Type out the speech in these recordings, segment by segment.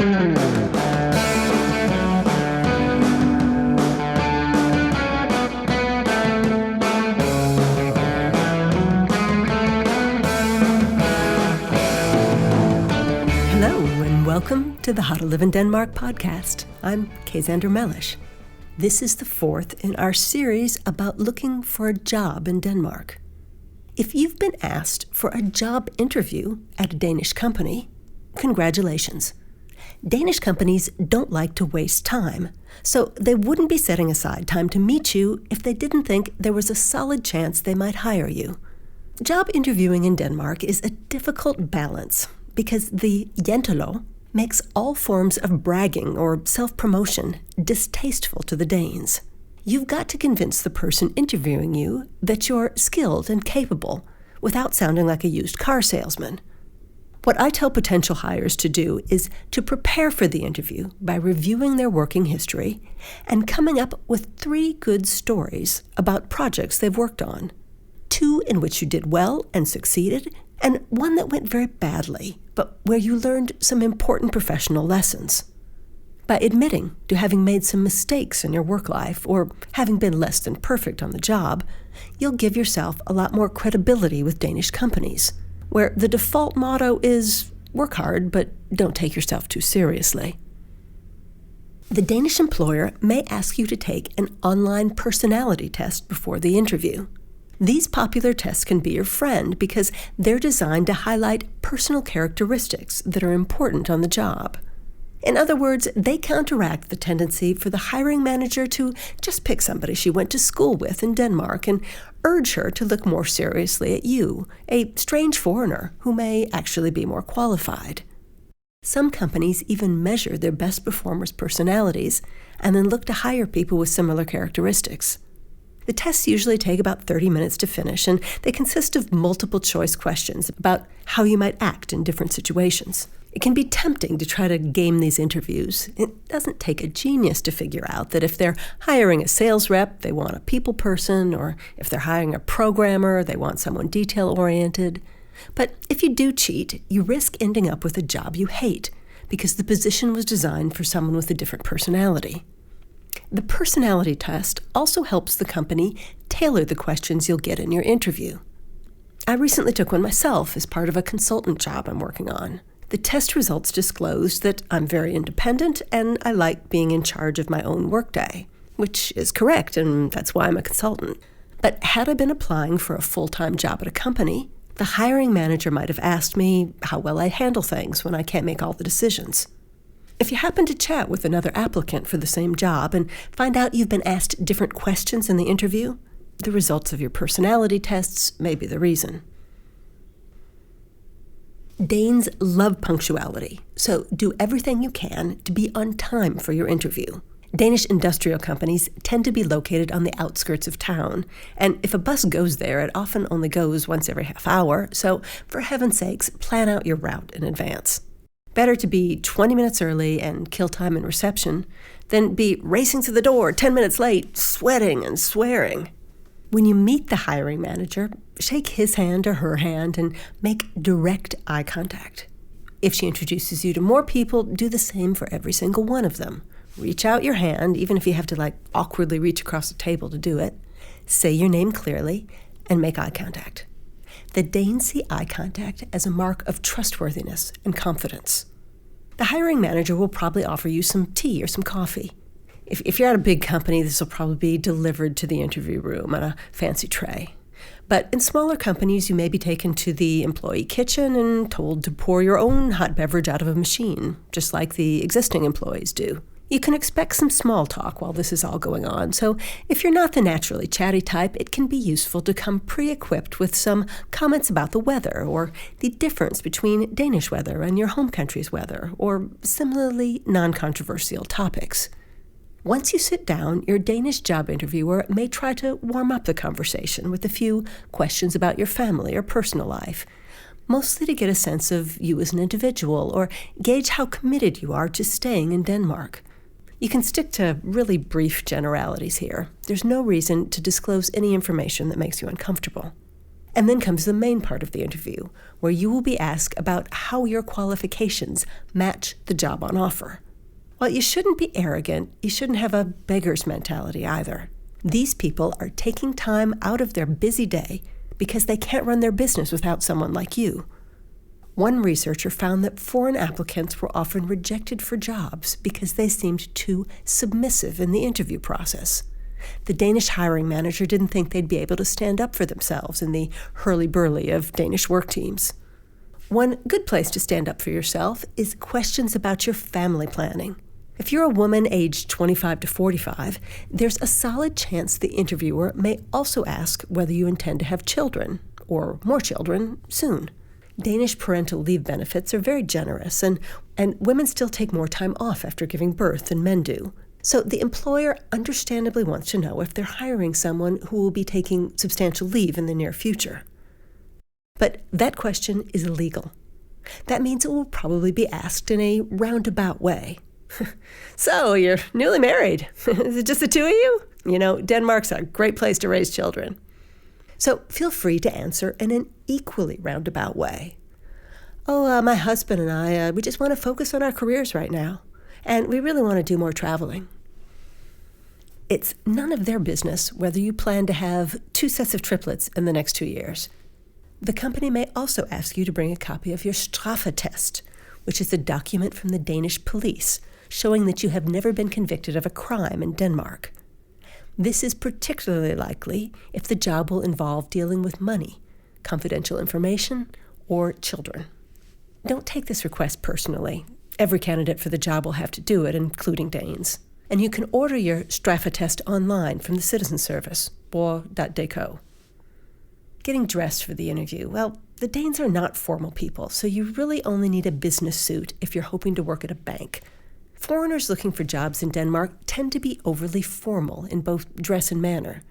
Welcome to the How to Live in Denmark podcast. I'm Kaysander Mellish. This is the fourth in our series about looking for a job in Denmark. If you've been asked for a job interview at a Danish company, congratulations. Danish companies don't like to waste time, so they wouldn't be setting aside time to meet you if they didn't think there was a solid chance they might hire you. Job interviewing in Denmark is a difficult balance because the Jantelov makes all forms of bragging or self-promotion distasteful to the Danes. You've got to convince the person interviewing you that you're skilled and capable without sounding like a used car salesman. What I tell potential hires to do is to prepare for the interview by reviewing their working history and coming up with 3 good stories about projects they've worked on. 2 in which you did well and succeeded, and 1 that went very badly, but where you learned some important professional lessons. By admitting to having made some mistakes in your work life or having been less than perfect on the job, you'll give yourself a lot more credibility with Danish companies, where the default motto is work hard, but don't take yourself too seriously. The Danish employer may ask you to take an online personality test before the interview. These popular tests can be your friend because they're designed to highlight personal characteristics that are important on the job. In other words, they counteract the tendency for the hiring manager to just pick somebody she went to school with in Denmark and urge her to look more seriously at you, a strange foreigner who may actually be more qualified. Some companies even measure their best performers' personalities and then look to hire people with similar characteristics. The tests usually take about 30 minutes to finish, and they consist of multiple choice questions about how you might act in different situations. It can be tempting to try to game these interviews. It doesn't take a genius to figure out that if they're hiring a sales rep, they want a people person, or if they're hiring a programmer, they want someone detail-oriented. But if you do cheat, you risk ending up with a job you hate, because the position was designed for someone with a different personality. The personality test also helps the company tailor the questions you'll get in your interview. I recently took one myself as part of a consultant job I'm working on. The test results disclosed that I'm very independent and I like being in charge of my own workday, which is correct, and that's why I'm a consultant. But had I been applying for a full-time job at a company, the hiring manager might have asked me how well I handle things when I can't make all the decisions. If you happen to chat with another applicant for the same job and find out you've been asked different questions in the interview, the results of your personality tests may be the reason. Danes love punctuality, so do everything you can to be on time for your interview. Danish industrial companies tend to be located on the outskirts of town, and if a bus goes there, it often only goes once every half hour, so for heaven's sakes, plan out your route in advance. Better to be 20 minutes early and kill time in reception than be racing to the door 10 minutes late, sweating and swearing. When you meet the hiring manager, shake his hand or her hand and make direct eye contact. If she introduces you to more people, do the same for every single one of them. Reach out your hand, even if you have to awkwardly reach across the table to do it. Say your name clearly and make eye contact. The Danes see eye contact as a mark of trustworthiness and confidence. The hiring manager will probably offer you some tea or some coffee. If you're at a big company, this will probably be delivered to the interview room on a fancy tray. But in smaller companies, you may be taken to the employee kitchen and told to pour your own hot beverage out of a machine, just like the existing employees do. You can expect some small talk while this is all going on, so if you're not the naturally chatty type, it can be useful to come pre-equipped with some comments about the weather or the difference between Danish weather and your home country's weather, or similarly non-controversial topics. Once you sit down, your Danish job interviewer may try to warm up the conversation with a few questions about your family or personal life, mostly to get a sense of you as an individual or gauge how committed you are to staying in Denmark. You can stick to really brief generalities here. There's no reason to disclose any information that makes you uncomfortable. And then comes the main part of the interview, where you will be asked about how your qualifications match the job on offer. While you shouldn't be arrogant, you shouldn't have a beggar's mentality either. These people are taking time out of their busy day because they can't run their business without someone like you. One researcher found that foreign applicants were often rejected for jobs because they seemed too submissive in the interview process. The Danish hiring manager didn't think they'd be able to stand up for themselves in the hurly-burly of Danish work teams. One good place to stand up for yourself is questions about your family planning. If you're a woman aged 25 to 45, there's a solid chance the interviewer may also ask whether you intend to have children, or more children, soon. Danish parental leave benefits are very generous, and women still take more time off after giving birth than men do. So the employer understandably wants to know if they're hiring someone who will be taking substantial leave in the near future. But that question is illegal. That means it will probably be asked in a roundabout way. So, you're newly married. Is it just the two of you? You know, Denmark's a great place to raise children. So feel free to answer in an equally roundabout way. My husband and I, we just want to focus on our careers right now. And we really want to do more traveling. It's none of their business whether you plan to have 2 sets of triplets in the next 2 years. The company may also ask you to bring a copy of your straffetest, which is a document from the Danish police showing that you have never been convicted of a crime in Denmark. This is particularly likely if the job will involve dealing with money, confidential information, or children. Don't take this request personally. Every candidate for the job will have to do it, including Danes. And you can order your straffetest online from the citizen service, borg.dk. Getting dressed for the interview. Well, the Danes are not formal people, so you really only need a business suit if you're hoping to work at a bank. Foreigners looking for jobs in Denmark tend to be overly formal in both dress and manner,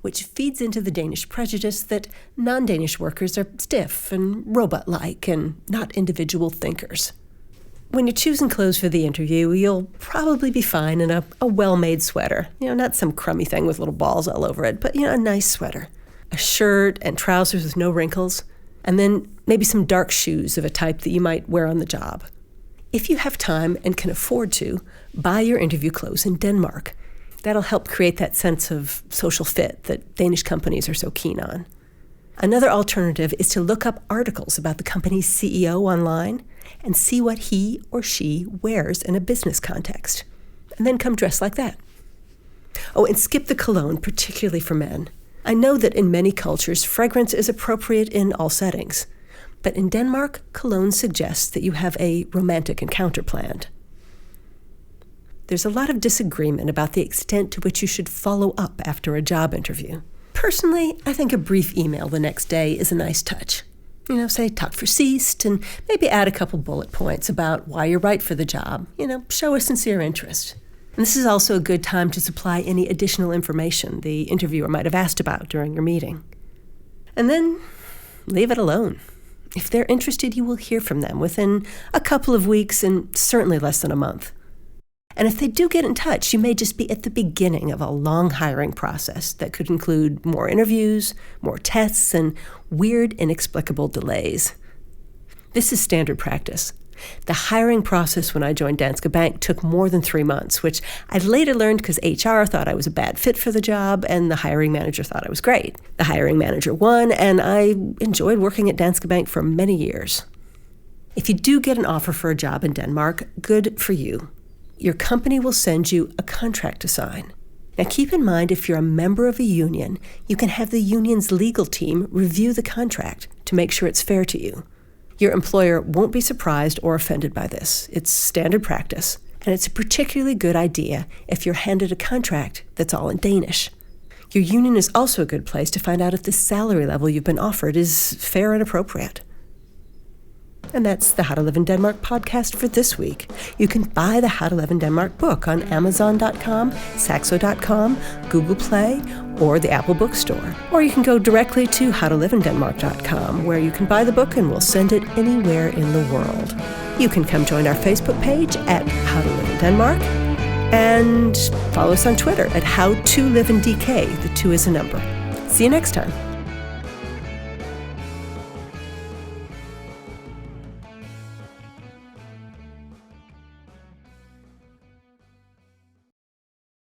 which feeds into the Danish prejudice that non-Danish workers are stiff and robot-like and not individual thinkers. When you're choosing clothes for the interview, you'll probably be fine in a well-made sweater. Not some crummy thing with little balls all over it, but a nice sweater. A shirt and trousers with no wrinkles, and then maybe some dark shoes of a type that you might wear on the job. If you have time and can afford to, buy your interview clothes in Denmark. That'll help create that sense of social fit that Danish companies are so keen on. Another alternative is to look up articles about the company's CEO online and see what he or she wears in a business context, and then come dressed like that. Oh, and skip the cologne, particularly for men. I know that in many cultures, fragrance is appropriate in all settings, but in Denmark, cologne suggests that you have a romantic encounter planned. There's a lot of disagreement about the extent to which you should follow up after a job interview. Personally, I think a brief email the next day is a nice touch. Say talk for ceased, and maybe add a couple bullet points about why you're right for the job. Show a sincere interest. And this is also a good time to supply any additional information the interviewer might have asked about during your meeting. And then leave it alone. If they're interested, you will hear from them within a couple of weeks and certainly less than a month. And if they do get in touch, you may just be at the beginning of a long hiring process that could include more interviews, more tests, and weird, inexplicable delays. This is standard practice. The hiring process when I joined Danske Bank took more than 3 months, which I later learned because HR thought I was a bad fit for the job, and the hiring manager thought I was great. The hiring manager won, and I enjoyed working at Danske Bank for many years. If you do get an offer for a job in Denmark, good for you. Your company will send you a contract to sign. Now keep in mind, if you're a member of a union, you can have the union's legal team review the contract to make sure it's fair to you. Your employer won't be surprised or offended by this. It's standard practice, and it's a particularly good idea if you're handed a contract that's all in Danish. Your union is also a good place to find out if the salary level you've been offered is fair and appropriate. And that's the How to Live in Denmark podcast for this week. You can buy the How to Live in Denmark book on Amazon.com, Saxo.com, Google Play, or the Apple Bookstore. Or you can go directly to howtoliveindenmark.com, where you can buy the book and we'll send it anywhere in the world. You can come join our Facebook page at How to Live in Denmark, and follow us on Twitter at HowToLiveInDK. The 2 is a number. See you next time.